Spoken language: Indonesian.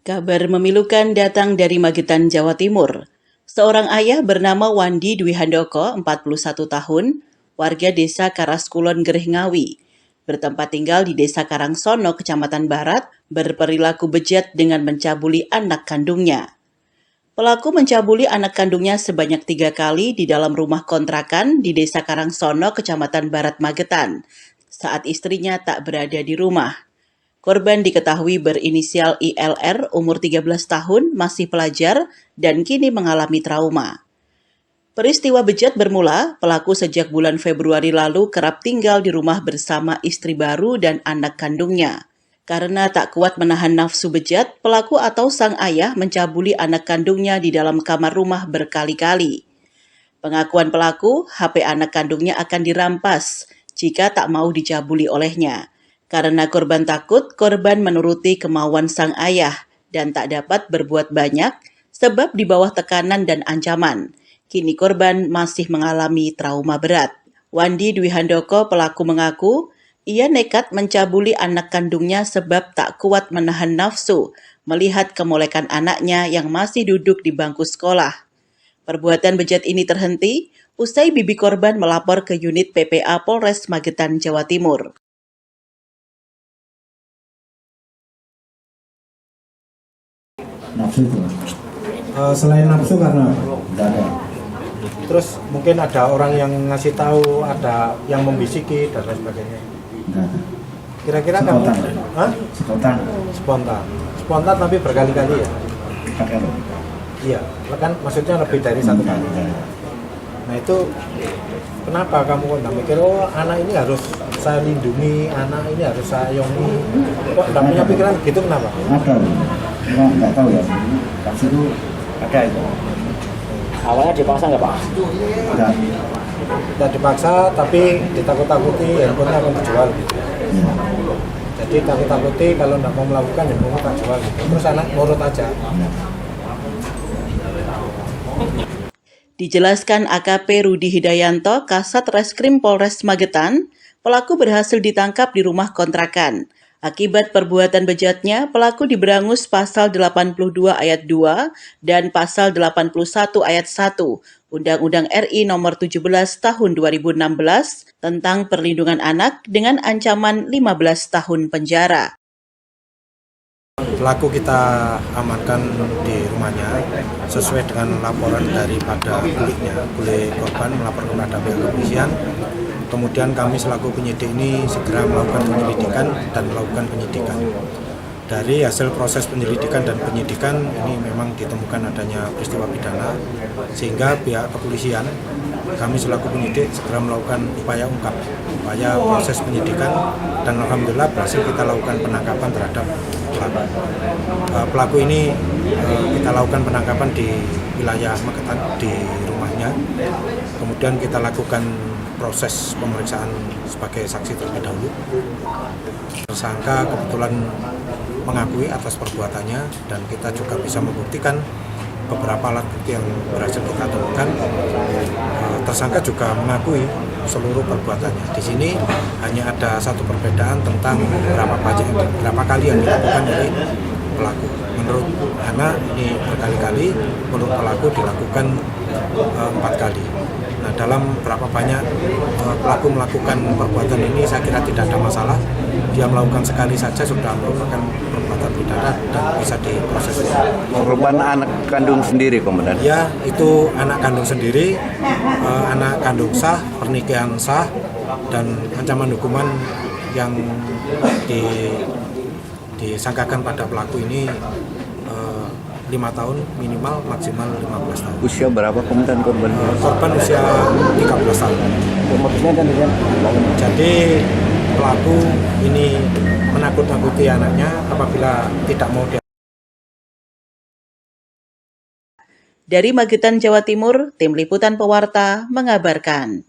Kabar memilukan datang dari Magetan, Jawa Timur. Seorang ayah bernama Wandi Dwi Handoko, 41 tahun, warga desa Karaskulon Gereh Ngawi, bertempat tinggal di desa Karangsono, Kecamatan Barat, berperilaku bejat dengan mencabuli anak kandungnya. Pelaku mencabuli anak kandungnya sebanyak 3 kali di dalam rumah kontrakan di desa Karangsono, Kecamatan Barat, Magetan, saat istrinya tak berada di rumah. Korban diketahui berinisial ILR, umur 13 tahun, masih pelajar, dan kini mengalami trauma. Peristiwa bejat bermula, pelaku sejak bulan Februari lalu kerap tinggal di rumah bersama istri baru dan anak kandungnya. Karena tak kuat menahan nafsu bejat, pelaku atau sang ayah mencabuli anak kandungnya di dalam kamar rumah berkali-kali. Pengakuan pelaku, HP anak kandungnya akan dirampas jika tak mau dicabuli olehnya. Karena korban takut, korban menuruti kemauan sang ayah dan tak dapat berbuat banyak sebab di bawah tekanan dan ancaman. Kini korban masih mengalami trauma berat. Wandi Dwi Handoko, pelaku, mengaku ia nekat mencabuli anak kandungnya sebab tak kuat menahan nafsu melihat kemolekan anaknya yang masih duduk di bangku sekolah. Perbuatan bejat ini terhenti usai bibi korban melapor ke unit PPA Polres Magetan, Jawa Timur. Nafsu itu? Selain nafsu karena Tidak ada. terus mungkin ada orang yang ngasih tahu, ada yang membisiki dan lain sebagainya. Tidak ada. Kira-kira kamu? Hah? Spontan. Spontan tapi berkali-kali ya? Pakai lo. Iya, kan maksudnya lebih dari satu kali. Nah itu kenapa kamu kok mikir, oh anak ini harus saya lindungi, anak ini harus saya ayomi? Kok nggak punya pikiran gitu, kenapa? Ada. Nggak tahu ya. Pas itu ada itu. Awalnya dipaksa nggak Pak? Tidak. Tidak dipaksa, tapi ditakut-takuti handphonenya akan dijual gitu. Ya. Jadi takut-takuti kalau nggak mau melakukan ya mau tak jual gitu. Terus anak nurut aja. Ya. Dijelaskan AKP Rudi Hidayanto, Kasat Reskrim Polres Magetan, pelaku berhasil ditangkap di rumah kontrakan. Akibat perbuatan bejatnya, pelaku diberangus pasal 82 ayat 2 dan pasal 81 ayat 1 Undang-Undang RI nomor 17 tahun 2016 tentang perlindungan anak dengan ancaman 15 tahun penjara. Pelaku kita amankan di rumahnya sesuai dengan laporan daripada kulit korban melapor kepada pihak kepolisian. Kemudian kami selaku penyidik ini segera melakukan penyelidikan dan melakukan penyidikan. Dari hasil proses penyelidikan dan penyidikan ini memang ditemukan adanya peristiwa pidana, sehingga pihak kepolisian, kami selaku penyidik segera melakukan upaya ungkap, upaya proses penyidikan, dan alhamdulillah berhasil kita lakukan penangkapan terhadap pelaku. Pelaku ini kita lakukan penangkapan di wilayah Magetan, di rumahnya. Kemudian kita lakukan proses pemeriksaan sebagai saksi terlebih dahulu. Tersangka kebetulan mengakui atas perbuatannya dan kita juga bisa membuktikan beberapa alat bukti yang berhasil kita temukan. Tersangka juga mengakui seluruh perbuatannya. Di sini hanya ada satu perbedaan tentang berapa kali yang dilakukan oleh pelaku. Menurut anak ini berkali-kali, menurut pelaku dilakukan 4 kali. Nah, dalam berapa banyak pelaku melakukan perbuatan ini saya kira tidak ada masalah. Dia melakukan sekali saja sudah merupakan perbuatan pidana dan bisa diproses. Korban anak kandung sendiri, Komandan? Ya, itu anak kandung sendiri, anak kandung sah, pernikahan sah, dan ancaman hukuman yang disangkakan pada pelaku ini 5 tahun minimal, maksimal 15 tahun. Usia berapa Komandan korban? Korban usia 13 tahun. Jadi pelaku ini menakut-nakuti anaknya apabila tidak mau dia. Dari Magetan, Jawa Timur, Tim Liputan Pewarta mengabarkan.